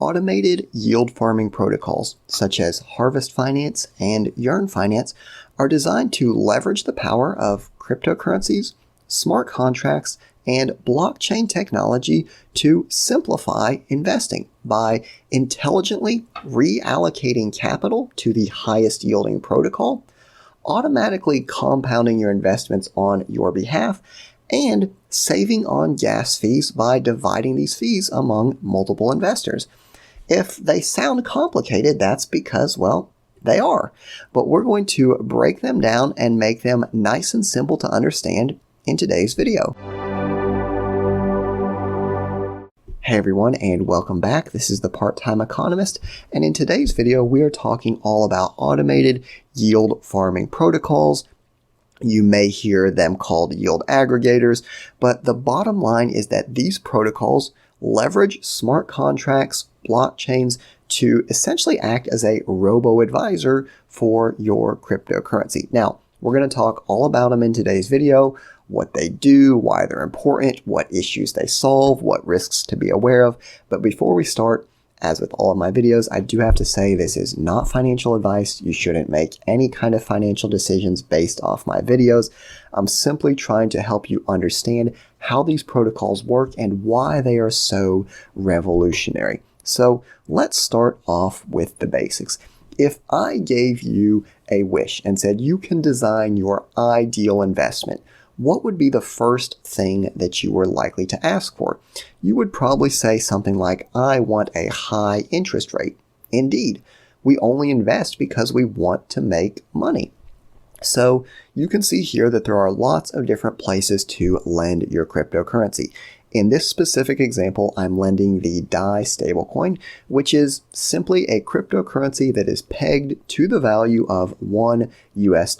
Automated yield farming protocols, such as Harvest Finance and Yearn Finance, are designed to leverage the power of cryptocurrencies, smart contracts, and blockchain technology to simplify investing by intelligently reallocating capital to the highest yielding protocol, automatically compounding your investments on your behalf, and saving on gas fees by dividing these fees among multiple investors. If they sound complicated, that's because, well, they are. But we're going to break them down and make them nice and simple to understand in today's video. Hey everyone, and welcome back. This is the Part-Time Economist, and in today's video we are talking all about automated yield farming protocols. You may hear them called yield aggregators, but the bottom line is that these protocols leverage smart contracts, blockchains, to essentially act as a robo-advisor for your cryptocurrency. Now, we're going to talk all about them in today's video, what they do, why they're important, what issues they solve, what risks to be aware of. But before we start, as with all of my videos, I do have to say this is not financial advice. You shouldn't make any kind of financial decisions based off my videos. I'm simply trying to help you understand how these protocols work and why they are so revolutionary. So let's start off with the basics. If I gave you a wish and said you can design your ideal investment, what would be the first thing that you were likely to ask for? You would probably say something like, I want a high interest rate. Indeed, we only invest because we want to make money. So you can see here that there are lots of different places to lend your cryptocurrency. In this specific example, I'm lending the DAI stablecoin, which is simply a cryptocurrency that is pegged to the value of $1 US.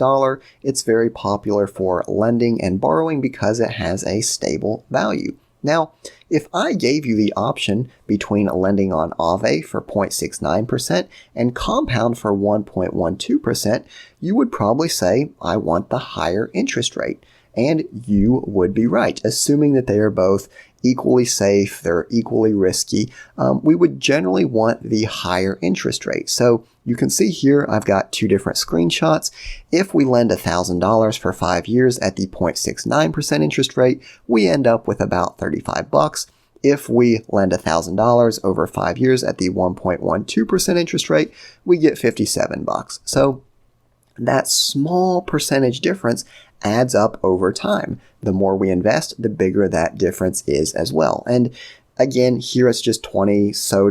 It's very popular for lending and borrowing because it has a stable value. Now, if I gave you the option between lending on Aave for 0.69% and Compound for 1.12%, you would probably say, I want the higher interest rate. And you would be right, assuming that they are both equally safe, they're equally risky. We would generally want the higher interest rate. So you can see here, I've got two different screenshots. If we lend $1,000 for 5 years at the 0.69% interest rate, we end up with about $35. If we lend $1,000 over 5 years at the 1.12% interest rate, we get $57. So that small percentage difference adds up over time. The more we invest, the bigger that difference is as well. And again, here it's just $20 so.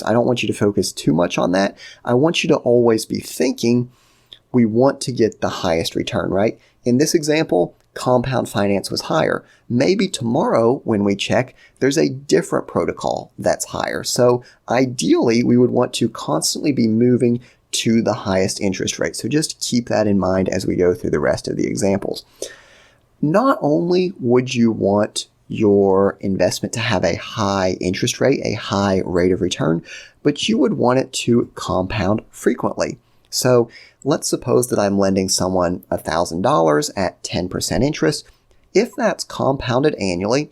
I don't want you to focus too much on that. I want you to always be thinking, we want to get the highest return, right? In this example, compound finance was higher. Maybe tomorrow when we check, there's a different protocol that's higher. So ideally, we would want to constantly be moving to the highest interest rate. So just keep that in mind as we go through the rest of the examples. Not only would you want your investment to have a high interest rate, a high rate of return, but you would want it to compound frequently. So let's suppose that I'm lending someone $1,000 at 10% interest. If that's compounded annually,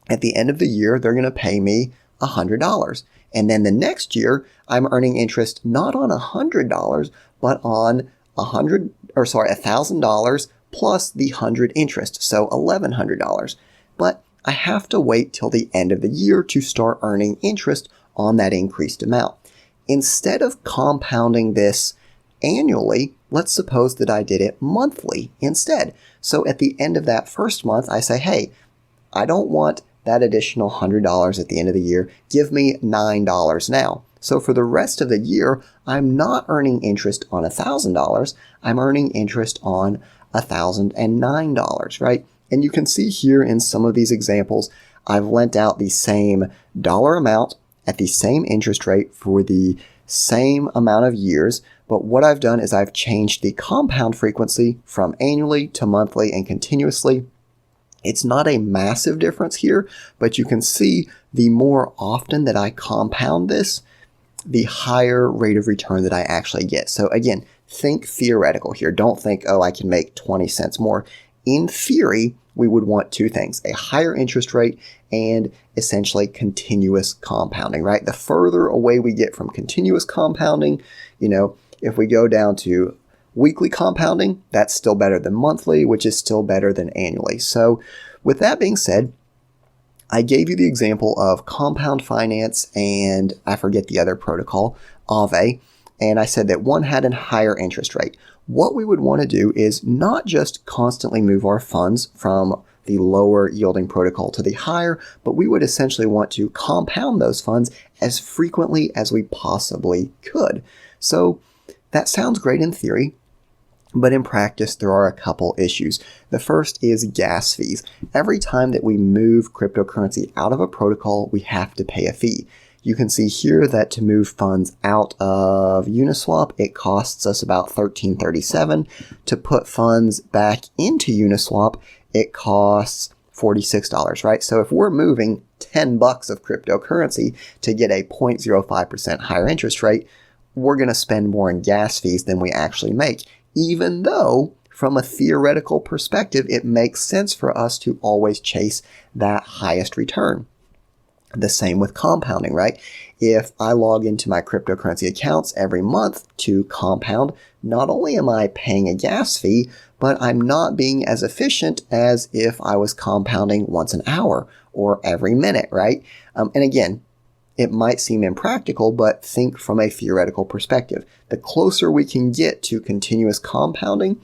at the end of the year, they're going to pay me $100. And then the next year, I'm earning interest not on $100, but on $1,000 plus the 100 interest, so $1,100. But I have to wait till the end of the year to start earning interest on that increased amount. Instead of compounding this annually, let's suppose that I did it monthly instead. So at the end of that first month, I say, hey, I don't want that additional $100 at the end of the year, give me $9 now. So for the rest of the year, I'm not earning interest on $1,000, I'm earning interest on $1,009, right? And you can see here in some of these examples, I've lent out the same dollar amount at the same interest rate for the same amount of years, but what I've done is I've changed the compound frequency from annually to monthly and continuously. It's not a massive difference here, but you can see the more often that I compound this, the higher rate of return that I actually get. So again, think theoretical here. Don't think, oh, I can make 20 cents more. In theory, we would want two things, a higher interest rate and essentially continuous compounding, right? The further away we get from continuous compounding, if we go down to weekly compounding, that's still better than monthly, which is still better than annually. So with that being said, I gave you the example of compound finance and I forget the other protocol, Aave, and I said that one had a higher interest rate. What we would want to do is not just constantly move our funds from the lower yielding protocol to the higher, but we would essentially want to compound those funds as frequently as we possibly could. So that sounds great in theory, but in practice, there are a couple issues. The first is gas fees. Every time that we move cryptocurrency out of a protocol, we have to pay a fee. You can see here that to move funds out of Uniswap, it costs us about $13.37. To put funds back into Uniswap, it costs $46, right? So if we're moving $10 of cryptocurrency to get a 0.05% higher interest rate, we're going to spend more in gas fees than we actually make, even though from a theoretical perspective, it makes sense for us to always chase that highest return. The same with compounding, right? If I log into my cryptocurrency accounts every month to compound, not only am I paying a gas fee, but I'm not being as efficient as if I was compounding once an hour or every minute, right? And again, it might seem impractical, but think from a theoretical perspective. The closer we can get to continuous compounding,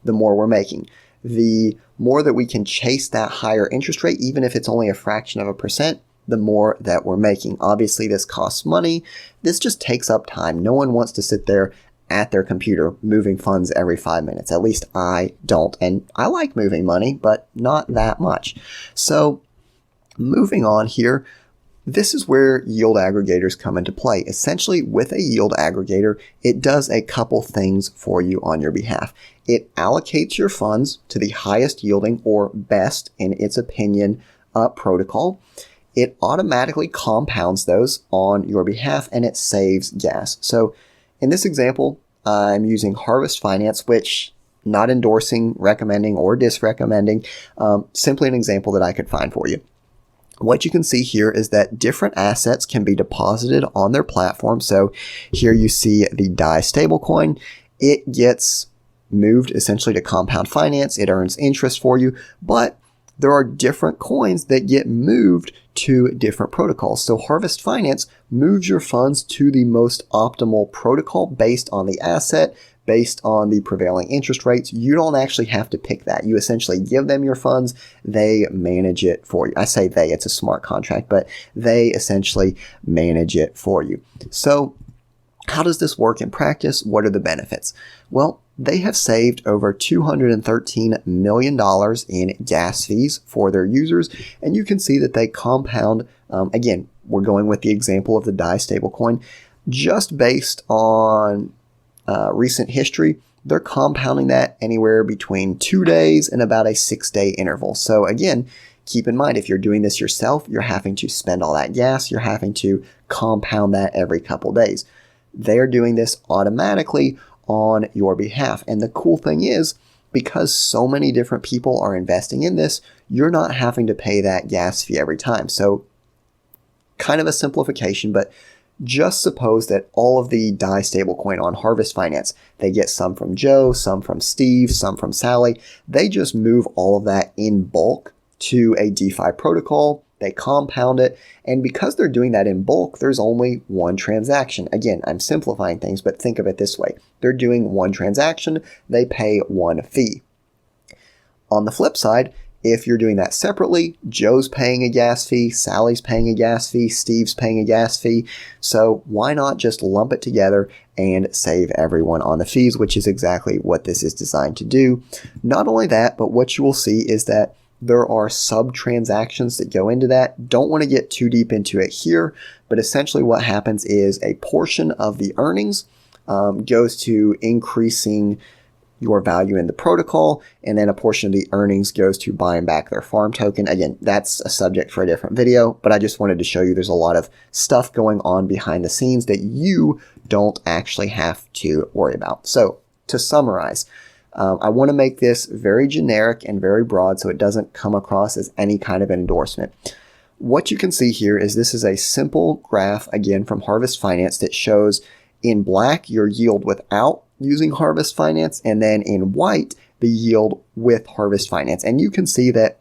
the more we're making. The more that we can chase that higher interest rate, even if it's only a fraction of a percent, the more that we're making. Obviously, this costs money. This just takes up time. No one wants to sit there at their computer moving funds every 5 minutes. At least I don't. And I like moving money, but not that much. So moving on here, this is where yield aggregators come into play. Essentially, with a yield aggregator, it does a couple things for you on your behalf. It allocates your funds to the highest yielding or best, in its opinion, protocol. It automatically compounds those on your behalf and it saves gas. So in this example, I'm using Harvest Finance, which not endorsing, recommending, or disrecommending, simply an example that I could find for you. What you can see here is that different assets can be deposited on their platform. So here you see the DAI stablecoin. It gets moved essentially to compound finance. It earns interest for you, but there are different coins that get moved to different protocols. So Harvest Finance moves your funds to the most optimal protocol based on the asset, based on the prevailing interest rates. You don't actually have to pick that. You essentially give them your funds. They manage it for you. I say they, it's a smart contract, but they essentially manage it for you. So how does this work in practice? What are the benefits? Well, they have saved over $213 million in gas fees for their users. And you can see that they compound, again, we're going with the example of the DAI stablecoin, just based on recent history, they're compounding that anywhere between 2 days and about a 6-day interval. So again, keep in mind, if you're doing this yourself, you're having to spend all that gas, you're having to compound that every couple days. They're doing this automatically on your behalf. And the cool thing is, because so many different people are investing in this, you're not having to pay that gas fee every time. So kind of a simplification, but just suppose that all of the DAI stablecoin on Harvest Finance, they get some from Joe, some from Steve, some from Sally. They just move all of that in bulk to a DeFi protocol. They compound it. And because they're doing that in bulk, there's only one transaction. Again, I'm simplifying things, but think of it this way. They're doing one transaction. They pay one fee. On the flip side, if you're doing that separately, Joe's paying a gas fee, Sally's paying a gas fee, Steve's paying a gas fee. So why not just lump it together and save everyone on the fees, which is exactly what this is designed to do. Not only that, but what you will see is that there are sub-transactions that go into that. Don't want to get too deep into it here, but essentially what happens is a portion of the earnings goes to increasing your value in the protocol, and then a portion of the earnings goes to buying back their farm token. Again, that's a subject for a different video, but I just wanted to show you there's a lot of stuff going on behind the scenes that you don't actually have to worry about. So to summarize, I want to make this very generic and very broad so it doesn't come across as any kind of endorsement. what you can see here is this is a simple graph, again, from Harvest Finance that shows in black your yield without using Harvest Finance, and then in white the yield with Harvest Finance. And you can see that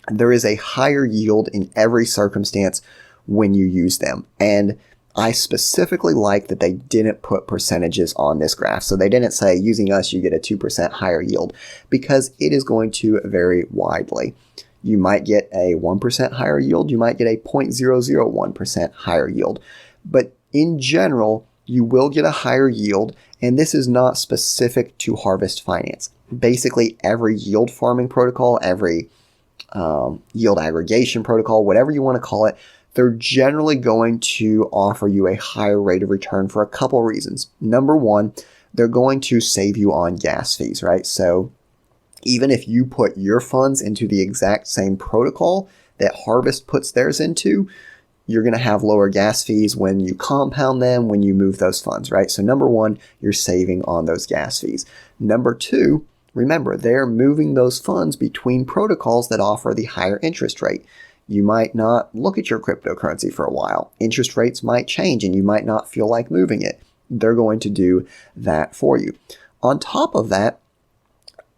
there is a higher yield in every circumstance when you use them. And I specifically like that they didn't put percentages on this graph. So they didn't say using us you get a 2% higher yield, because it is going to vary widely. You might get a 1% higher yield, you might get a 0.001% higher yield. But in general, you will get a higher yield, and this is not specific to Harvest Finance. Basically, every yield farming protocol, every yield aggregation protocol, whatever you want to call it, they're generally going to offer you a higher rate of return for a couple reasons. Number one, they're going to save you on gas fees, right? So even if you put your funds into the exact same protocol that Harvest puts theirs into, you're going to have lower gas fees when you compound them, when you move those funds, right? So number one, you're saving on those gas fees. Number two, remember, they're moving those funds between protocols that offer the higher interest rate. You might not look at your cryptocurrency for a while. Interest rates might change and you might not feel like moving it. They're going to do that for you. On top of that,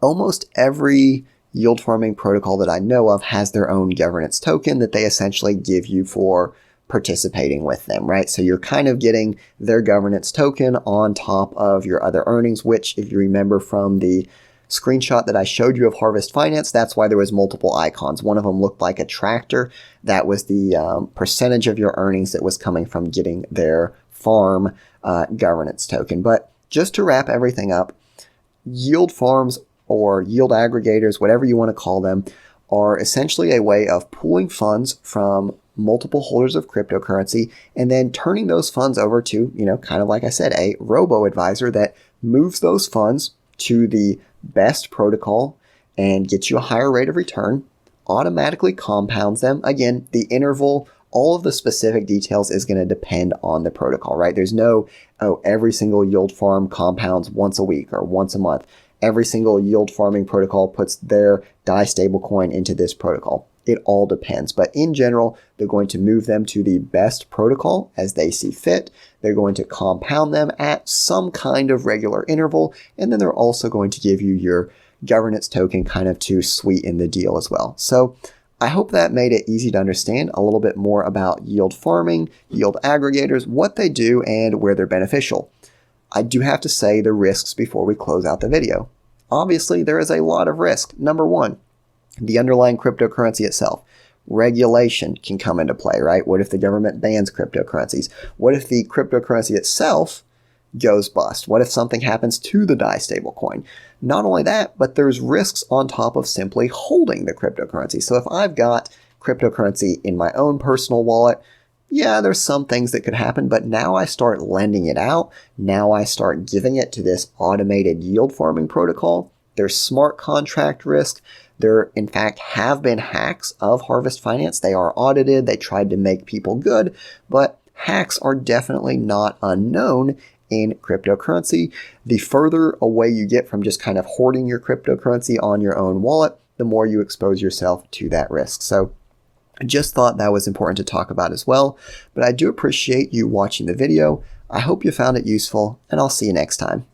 almost every yield farming protocol that I know of has their own governance token that they essentially give you for participating with them, right? So you're kind of getting their governance token on top of your other earnings, which, if you remember from the screenshot that I showed you of Harvest Finance, that's why there was multiple icons. One of them looked like a tractor. That was the percentage of your earnings that was coming from getting their farm governance token. But just to wrap everything up, yield farms or yield aggregators, whatever you want to call them, are essentially a way of pooling funds from multiple holders of cryptocurrency and then turning those funds over to, kind of like I said, a Robo advisor that moves those funds to the best protocol and gets you a higher rate of return, automatically compounds them. Again, the interval, all of the specific details is going to depend on the protocol, right? There's no, every single yield farm compounds once a week or once a month. Every single yield farming protocol puts their DAI stablecoin into this protocol. It all depends. But in general, they're going to move them to the best protocol as they see fit. They're going to compound them at some kind of regular interval. And then they're also going to give you your governance token kind of to sweeten the deal as well. So I hope that made it easy to understand a little bit more about yield farming, yield aggregators, what they do, and where they're beneficial. I do have to say the risks before we close out the video. Obviously, there is a lot of risk. Number one, the underlying cryptocurrency itself. Regulation can come into play, right? What if the government bans cryptocurrencies? What if the cryptocurrency itself goes bust? What if something happens to the DAI stablecoin? Not only that, but there's risks on top of simply holding the cryptocurrency. So if I've got cryptocurrency in my own personal wallet, yeah, there's some things that could happen, but now I start lending it out. Now I start giving it to this automated yield farming protocol. There's smart contract risk. There, in fact, have been hacks of Harvest Finance. They are audited. They tried to make people good, but hacks are definitely not unknown in cryptocurrency. The further away you get from just kind of hoarding your cryptocurrency on your own wallet, the more you expose yourself to that risk. So I just thought that was important to talk about as well, but I do appreciate you watching the video. I hope you found it useful, and I'll see you next time.